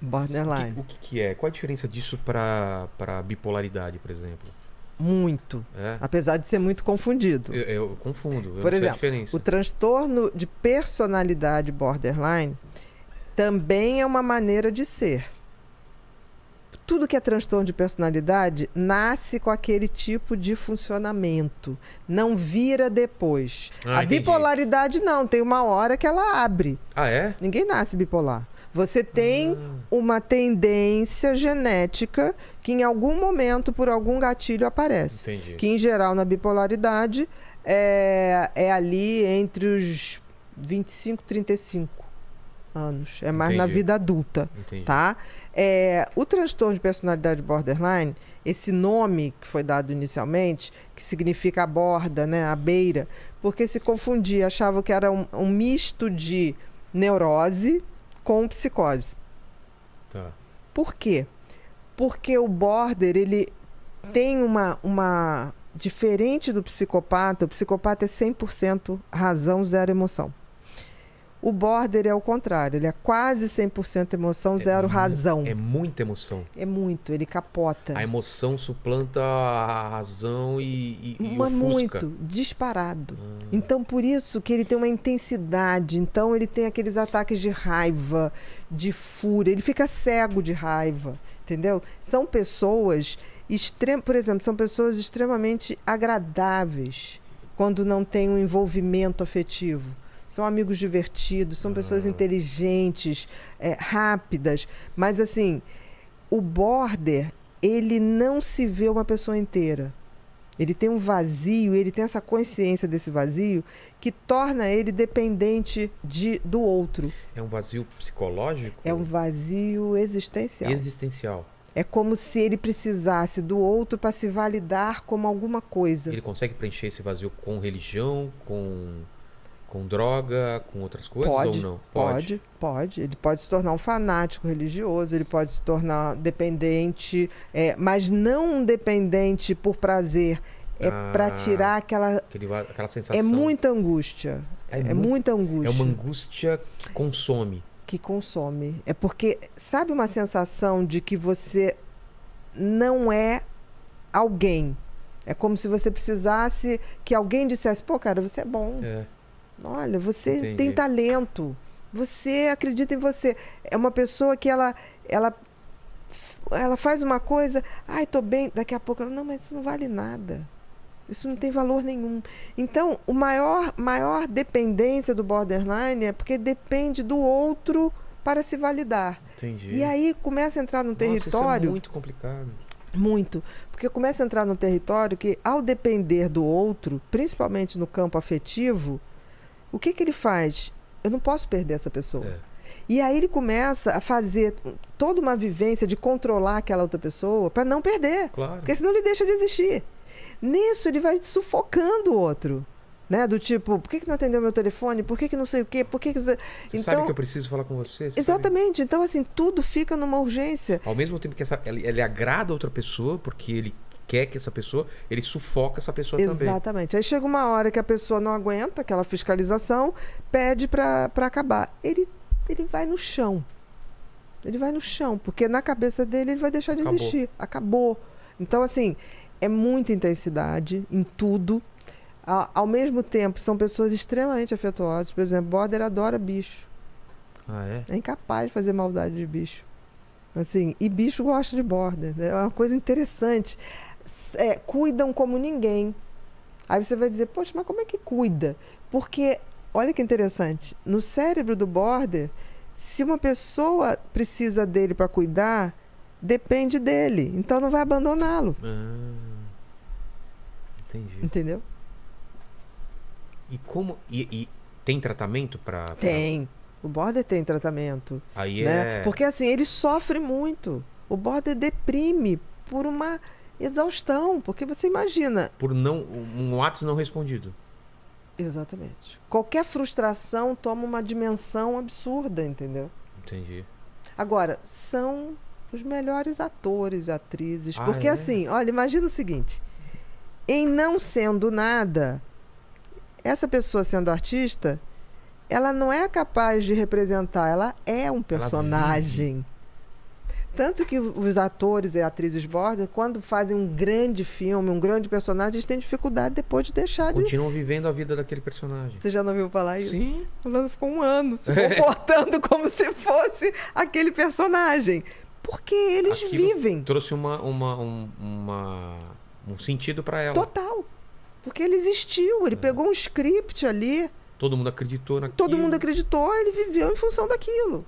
Borderline. O que é? Qual a diferença disso para bipolaridade, por exemplo? Muito. Apesar de ser muito confundido. Eu confundo. Eu Por não sei a exemplo, diferença. o transtorno de personalidade borderline também é uma maneira de ser. Tudo que é transtorno de personalidade nasce com aquele tipo de funcionamento. Não vira depois. A Entendi. bipolaridade não. Tem uma hora que ela abre. Ah, é? Ninguém nasce bipolar. Você tem uma tendência genética que em algum momento, por algum gatilho, aparece. Entendi. Que em geral na bipolaridade é ali entre os 25 e 35 anos. É mais na Entendi. vida adulta. Entendi. Tá? O transtorno de personalidade borderline, esse nome que foi dado inicialmente, que significa a borda, né, a beira, porque se confundia, achava que era um misto de neurose com psicose. Tá. Por quê? Porque o border, ele tem uma... Diferente do psicopata, o psicopata é 100% razão, zero emoção. O border é o contrário, ele é quase 100% emoção, zero razão. É muita emoção. É muito, ele capota. A emoção suplanta a razão e ofusca. Muito, disparado. Então, por isso que ele tem uma intensidade. Então, ele tem aqueles ataques de raiva, de fúria. Ele fica cego de raiva, entendeu? São pessoas, por exemplo, são pessoas extremamente agradáveis quando não tem um envolvimento afetivo. São amigos divertidos, são pessoas inteligentes, rápidas. Mas, assim, o border, ele não se vê uma pessoa inteira. Ele tem um vazio, ele tem essa consciência desse vazio que torna ele dependente do outro. É um vazio psicológico? É um vazio existencial. Existencial. É como se ele precisasse do outro para se validar como alguma coisa. Ele consegue preencher esse vazio com religião, com droga, com outras coisas ou não? Pode. Ele pode se tornar um fanático religioso, ele pode se tornar dependente, mas não um dependente por prazer. É para tirar aquela sensação. É muita angústia. É muita angústia. É uma angústia que consome. É porque, sabe uma sensação de que você não é alguém? É como se você precisasse que alguém dissesse, pô, cara, você é bom. Olha, você tem talento. Você acredita em você. É uma pessoa que ela faz uma coisa, ai, tô bem, daqui a pouco ela, não, mas isso não vale nada. Isso não tem valor nenhum. Então, a maior dependência do borderline é porque depende do outro para se validar. Entendi. E aí começa a entrar num território... Isso é muito complicado. Muito. Porque começa a entrar num território que, ao depender do outro, principalmente no campo afetivo, o que ele faz? Eu não posso perder essa pessoa. E aí ele começa a fazer toda uma vivência de controlar aquela outra pessoa para não perder. Claro. Porque senão ele deixa de existir. Nisso ele vai sufocando o outro. Né? Do tipo, por que não atendeu meu telefone? Por que não sei o quê? Você sabe que eu preciso falar com você? Exatamente. Sabe? Então, assim, tudo fica numa urgência. Ao mesmo tempo que ele agrada a outra pessoa, porque ele quer que essa pessoa, ele sufoca essa pessoa também. Exatamente. Aí chega uma hora que a pessoa não aguenta aquela fiscalização, pede para acabar. Ele vai no chão. Ele vai no chão, porque na cabeça dele ele vai deixar de existir. Acabou. Então, assim, é muita intensidade em tudo. Ao mesmo tempo, são pessoas extremamente afetuosas. Por exemplo, border adora bicho. É incapaz de fazer maldade de bicho. Assim, e bicho gosta de border. É uma coisa interessante. Cuidam como ninguém. Aí você vai dizer, poxa, mas como é que cuida? Porque, olha que interessante, no cérebro do border, se uma pessoa precisa dele para cuidar, depende dele. Então não vai abandoná-lo. Entendi. Entendeu? E tem tratamento para... Tem. O border tem tratamento. Aí né? Porque assim, ele sofre muito. O border deprime por uma exaustão. Porque você imagina... Por um WhatsApp não respondido. Exatamente. Qualquer frustração toma uma dimensão absurda, entendeu? Entendi. Agora, são os melhores atores e atrizes. Porque assim, olha, imagina o seguinte. Em não sendo nada, essa pessoa sendo artista, ela não é capaz de representar, ela é um personagem. Tanto que os atores e atrizes border, quando fazem um grande filme, um grande personagem, eles têm dificuldade depois de deixar de... Continuam vivendo a vida daquele personagem. Você já não ouviu falar isso? Sim. Fulano ficou um ano se comportando como se fosse aquele personagem. Porque eles Aquilo vivem. Trouxe um sentido pra ela. Total. Porque ele existiu, ele pegou um script ali, Todo mundo acreditou naquilo. todo mundo acreditou, ele viveu em função daquilo.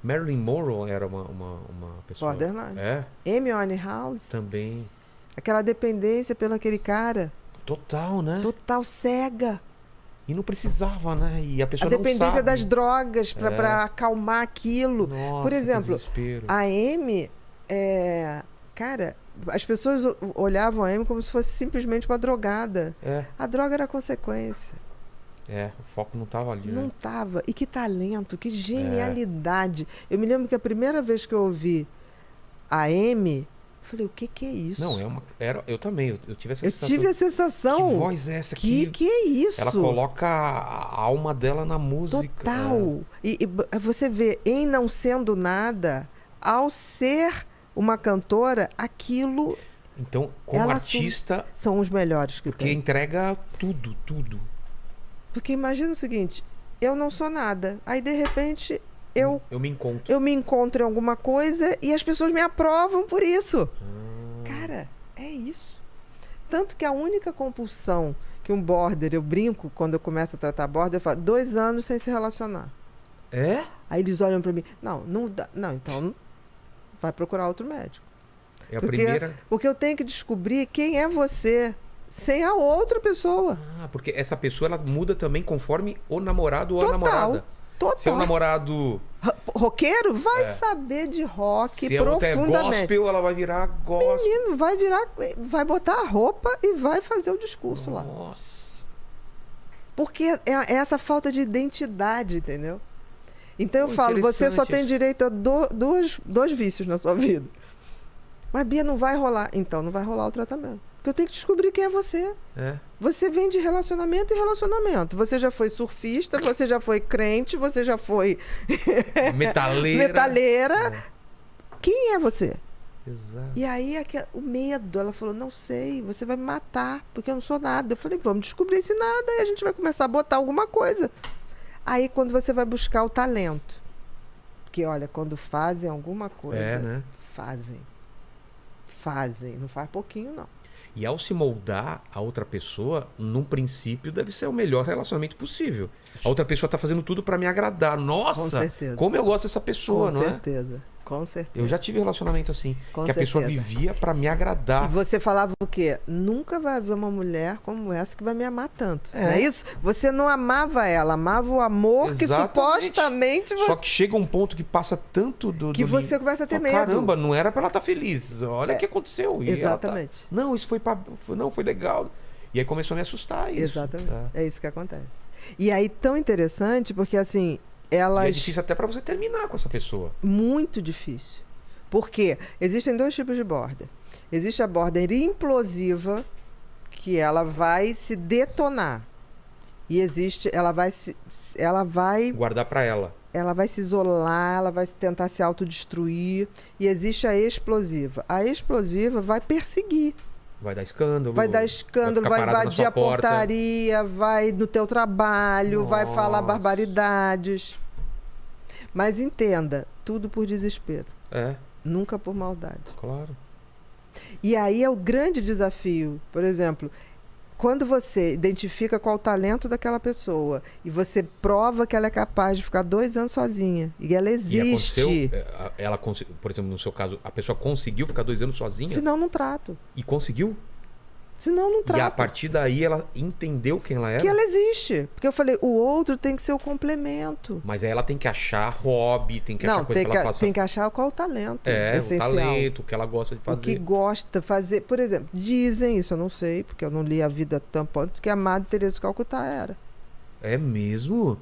Marilyn Monroe era uma pessoa... Borderline. É, Amy Winehouse, também. aquela dependência pelo aquele cara, Total, né? total cega. E não precisava, né? E a A pessoa não dependência sabe. das drogas pra É. pra acalmar aquilo. Nossa, Por que exemplo, desespero. a Amy, cara, as pessoas olhavam a Amy como se fosse simplesmente uma drogada. É, A droga era consequência. o foco não tava ali, Não né? tava. E que talento, que genialidade. Eu me lembro que a primeira vez que eu ouvi a Amy, eu falei, o que é isso? Não, eu também, eu tive essa Eu sensação. tive a sensação. Que voz é essa Que é isso? Ela coloca a alma dela na música. Total. E você vê, em não sendo nada, ao ser uma cantora, aquilo Então, como Ela artista, são os melhores que porque tem. entrega tudo, tudo. Porque imagina o seguinte, eu não sou nada. Aí, de repente, eu me encontro. me encontro em alguma coisa e as pessoas me aprovam por isso. Cara, é isso. Tanto que a única compulsão que um border, eu brinco quando eu começo a tratar border, eu falo, 2 anos sem se relacionar. É? Aí eles olham pra mim, não dá. Não, então vai procurar outro médico. É a Porque, primeira... porque eu tenho que descobrir quem é você sem a outra pessoa. porque essa pessoa, ela muda também conforme o namorado ou a Total. namorada. Total. Se é um namorado... Roqueiro vai saber de rock Se a outra é profundamente. gospel, ela vai virar gospel. Menino, vai botar a roupa e vai fazer o discurso lá. Nossa. Porque é essa falta de identidade, entendeu? Então eu Pô, falo, você só interessante tem isso. direito a dois vícios na sua vida. Mas, Bia, não vai rolar. Então não vai rolar o tratamento. Porque eu tenho que descobrir quem é você. É. Você vem de relacionamento em relacionamento. Você já foi surfista, você já foi crente, você já foi metaleira. Quem é você? Exato. E aí o medo, ela falou, não sei, você vai me matar, porque eu não sou nada. Eu falei, vamos descobrir esse nada e a gente vai começar a botar alguma coisa. Aí quando você vai buscar o talento. Porque olha, quando fazem alguma coisa, né? Fazem, não faz pouquinho não. E ao se moldar a outra pessoa, num princípio, deve ser o melhor relacionamento possível. A outra pessoa tá fazendo tudo pra me agradar. Nossa, Com certeza. como eu gosto dessa pessoa, não Com certeza. Eu já tive relacionamento assim, Com que a pessoa certeza. vivia pra me agradar. E você falava o quê? Nunca vai haver uma mulher como essa que vai me amar tanto. É. Não é isso? Você não amava ela, amava o amor que Exatamente. supostamente Só que chega um ponto que passa tanto que do você começa a ter Fala, medo. Caramba, não era pra ela estar feliz. Olha o que aconteceu. E ela Exatamente. Não, isso foi legal. E aí começou a me assustar isso. Exatamente. É isso que acontece. E aí, tão interessante, porque assim, elas... E é difícil até pra você terminar com essa pessoa. Muito difícil. Porque existem 2 tipos de border. Existe a border implosiva, que ela vai se detonar. E existe, ela vai Guardar pra ela. se isolar, ela vai tentar se autodestruir. E existe a explosiva. A explosiva vai perseguir. Vai dar escândalo. Vai dar escândalo, vai ficar parada na invadir sua a porta. portaria, vai no teu trabalho, vai falar Nossa. barbaridades. Mas entenda, tudo por desespero, É, nunca por maldade. claro. E aí é o grande desafio. Por exemplo, quando você identifica qual o talento daquela pessoa e você prova que ela é capaz de ficar 2 anos sozinha e ela E existe, aconteceu, por exemplo, no seu caso, a pessoa conseguiu ficar 2 anos sozinha? senão não trato. E conseguiu? Senão não E a trato. partir daí ela entendeu quem ela era? Que ela existe. Porque eu falei, o outro tem que ser o complemento. Mas aí ela tem que achar hobby, tem que achar Não, coisa tem que ela faça. tem que achar qual o talento o essencial. talento, o que ela gosta de O fazer. que gosta de fazer. Por exemplo, dizem, isso eu não sei, porque eu não li a vida tão ponto, que a Madre Teresa de Calcutá era. É mesmo?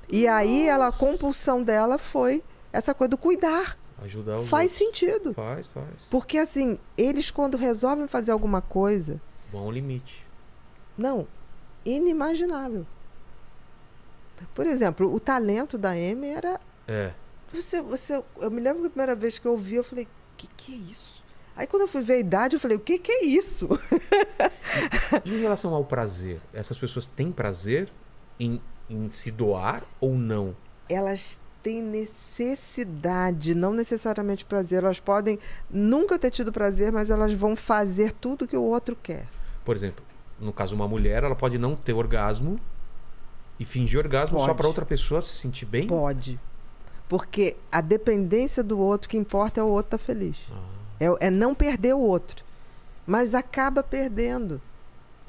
E aí a compulsão dela foi essa coisa do cuidar. Ajudar os Faz outros. sentido. Faz. Porque assim, eles quando resolvem fazer alguma coisa, Vão ao limite. não, inimaginável. Por exemplo, o talento da Amy era Eu me lembro que a primeira vez que eu ouvi, eu falei, que é isso? Aí quando eu fui ver a idade, eu falei, o que é isso? E em relação ao prazer, essas pessoas têm prazer em se doar ou não? Elas têm necessidade, não necessariamente prazer. Elas podem nunca ter tido prazer, mas elas vão fazer tudo que o outro quer. Por exemplo, no caso uma mulher, ela pode não ter orgasmo e fingir orgasmo só para outra pessoa se sentir bem? Pode. Porque a dependência do outro, o que importa é o outro estar feliz. É não perder o outro. Mas acaba perdendo.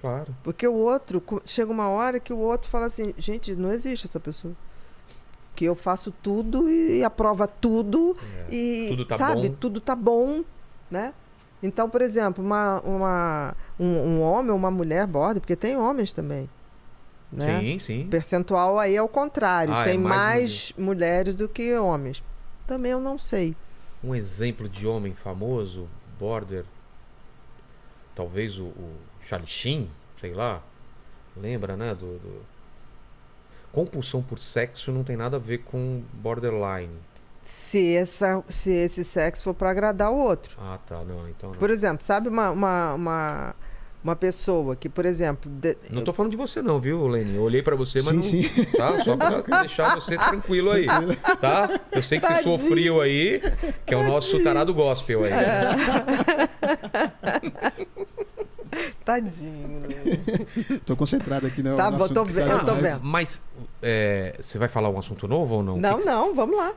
Claro. Porque o outro, chega uma hora que o outro fala assim, gente, não existe essa pessoa. Que eu faço tudo e aprova tudo e, tudo tá sabe, bom. tudo tá bom, né? Então, por exemplo, um homem ou uma mulher border, porque tem homens também, né? Sim, sim. O percentual aí é o contrário, tem é mais mulheres do que homens. Também eu não sei. Um exemplo de homem famoso, border, talvez o Charlie Sheen, sei lá, lembra, né, Compulsão por sexo não tem nada a ver com borderline. Se esse sexo for para agradar o outro. Ah, tá, não, então não. Por exemplo, sabe uma pessoa que, por exemplo... Não tô falando de você não, viu, Lene? Eu olhei pra você, mas sim, não... sim. Tá? Só pra deixar você tranquilo aí, tá? Eu sei que você suou frio aí, que é o nosso tarado gospel aí. Tadinho, né? Tô concentrado aqui no Tá bom, assunto tô que vendo, cada eu tô vez- vendo. Mas você vai falar um assunto novo ou não? Não, vamos lá.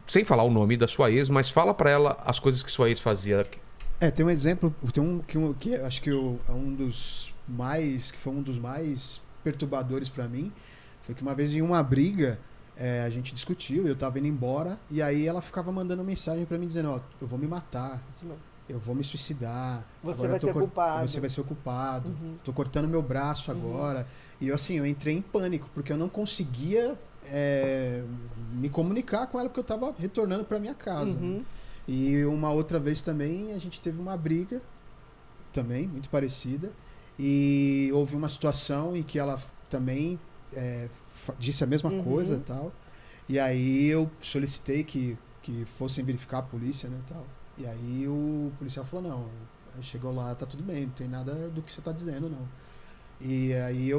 Sem falar o nome da sua ex, mas fala pra ela as coisas que sua ex fazia. Tem um exemplo, tem que acho que é um dos mais, que foi um dos mais perturbadores pra mim, foi que uma vez em uma briga, a gente discutiu, eu tava indo embora, e aí ela ficava mandando mensagem pra mim dizendo, ó, eu vou me matar, eu vou me suicidar, Você agora vai ser culpado. você vai ser o culpado, tô cortando meu braço agora. E eu entrei em pânico, porque eu não conseguia me comunicar com ela, porque eu tava retornando pra minha casa. Né? E uma outra vez também, a gente teve uma briga, também, muito parecida, e houve uma situação em que ela também disse a mesma coisa e tal, e aí eu solicitei que fossem verificar a polícia, né, tal. E aí o policial falou, não, chegou lá, tá tudo bem, não tem nada do que você tá dizendo, não. E aí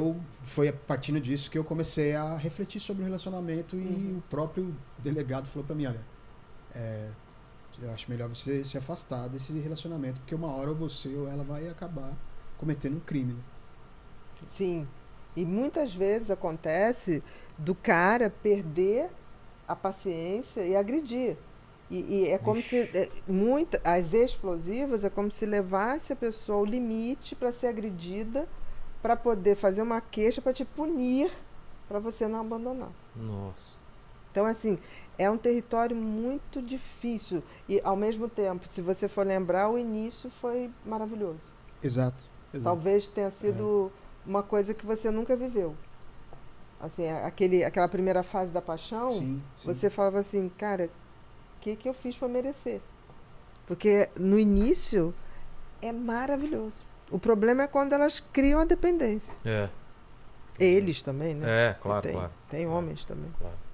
foi partindo disso que eu comecei a refletir sobre o relacionamento e o próprio delegado falou pra mim, olha, eu acho melhor você se afastar desse relacionamento, porque uma hora ou você ou ela vai acabar cometendo um crime. Né? Sim. E muitas vezes acontece do cara perder a paciência e agredir. E é como se as explosivas é como se levasse a pessoa ao limite para ser agredida, para poder fazer uma queixa para te punir, para você não abandonar. Nossa. Então, assim, é um território muito difícil. E, ao mesmo tempo, se você for lembrar, o início foi maravilhoso. Exato. Talvez tenha sido uma coisa que você nunca viveu. Assim, aquela primeira fase da paixão, sim. Você falava assim, cara, o que eu fiz para merecer? Porque no início é maravilhoso. O problema é quando elas criam a dependência. Eles também, né? Claro, Tem homens também. Claro.